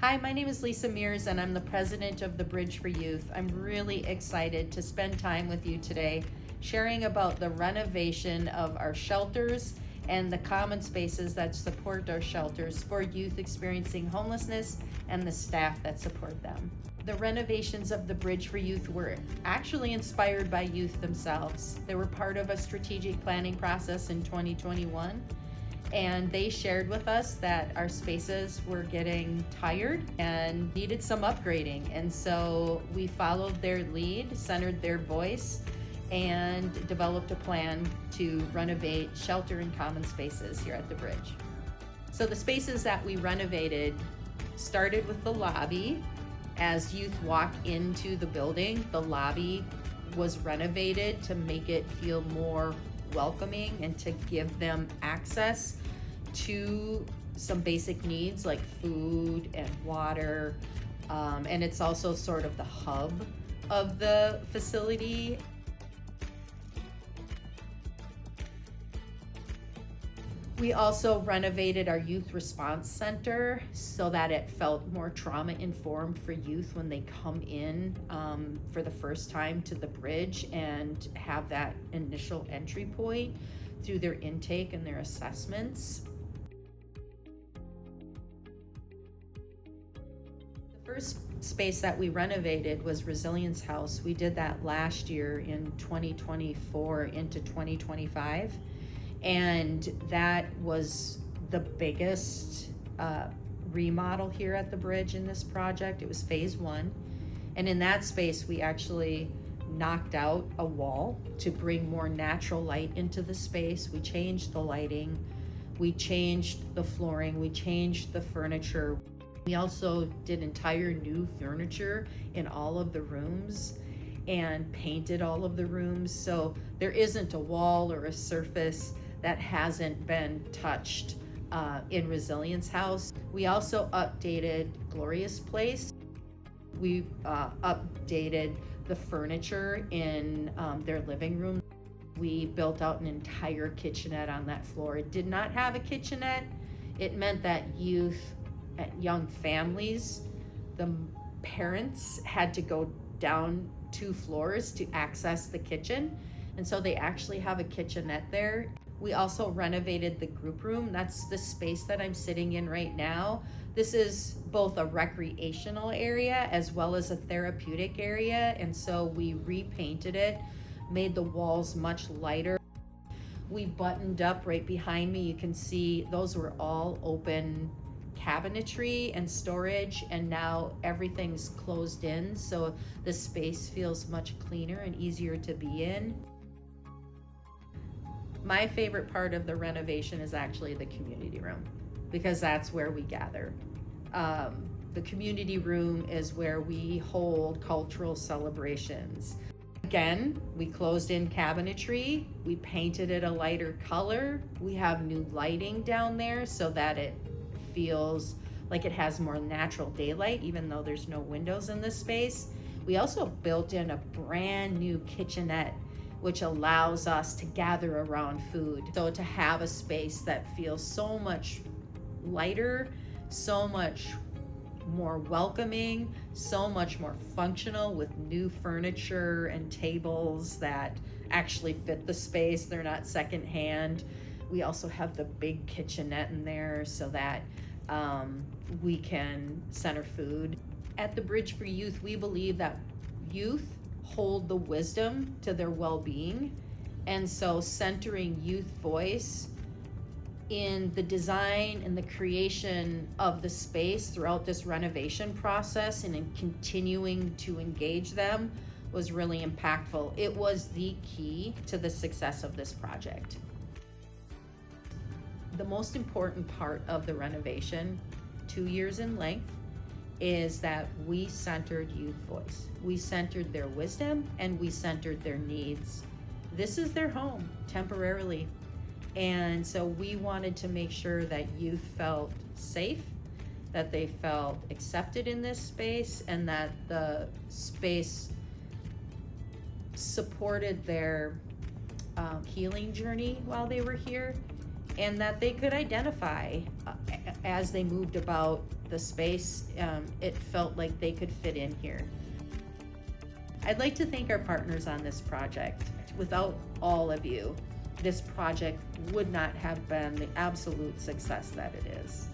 Hi, my name is Lisa Mears and I'm the president of the Bridge for Youth. I'm really excited to spend time with you today sharing about the renovation of our shelters and the common spaces that support our shelters for youth experiencing homelessness and the staff that support them. The renovations of the Bridge for Youth were actually inspired by youth themselves. They were part of a strategic planning process in 2021. And they shared with us that our spaces were getting tired and needed some upgrading. And so we followed their lead, centered their voice, and developed a plan to renovate shelter and common spaces here at the Bridge. So the spaces that we renovated started with the lobby. As youth walk into the building, the lobby was renovated to make it feel more welcoming and to give them access to some basic needs like food and water. And it's also sort of the hub of the facility. We also renovated our youth response center so that it felt more trauma informed for youth when they come in for the first time to the Bridge and have that initial entry point through their intake and their assessments. The first space that we renovated was Resilience House. We did that last year in 2024 into 2025. And that was the biggest remodel here at the Bridge in this project. It was phase 1. And in that space, we actually knocked out a wall to bring more natural light into the space. We changed the lighting, we changed the flooring, we changed the furniture. We also did entire new furniture in all of the rooms and painted all of the rooms. So there isn't a wall or a surface that hasn't been touched in Resilience House. We also updated Gloria's place. We updated the furniture in their living room. We built out an entire kitchenette on that floor. It did not have a kitchenette. It meant that young families, the parents had to go down 2 floors to access the kitchen. And so they actually have a kitchenette there. We also renovated the group room. That's the space that I'm sitting in right now. This is both a recreational area as well as a therapeutic area. And so we repainted it, made the walls much lighter. We buttoned up right behind me. You can see those were all open cabinetry and storage, and now everything's closed in. So the space feels much cleaner and easier to be in. My favorite part of the renovation is actually the community room, because that's where we gather. The community room is where we hold cultural celebrations. Again, we closed in cabinetry, we painted it a lighter color. We have new lighting down there so that it feels like it has more natural daylight, even though there's no windows in this space. We also built in a brand new kitchenette, which allows us to gather around food. So to have a space that feels so much lighter, so much more welcoming, so much more functional with new furniture and tables that actually fit the space. They're not secondhand. We also have the big kitchenette in there so that we can center food. At the Bridge for Youth, we believe that youth hold the wisdom to their well-being, and so centering youth voice in the design and the creation of the space throughout this renovation process and in continuing to engage them was really impactful. It was the key to the success of this project. The most important part of the renovation, 2 years in length, is that we centered youth voice. We centered their wisdom and we centered their needs. This is their home temporarily. And so we wanted to make sure that youth felt safe, that they felt accepted in this space, and that the space supported their healing journey while they were here, and that they could identify as they moved about the space, it felt like they could fit in here. I'd like to thank our partners on this project. Without all of you, this project would not have been the absolute success that it is.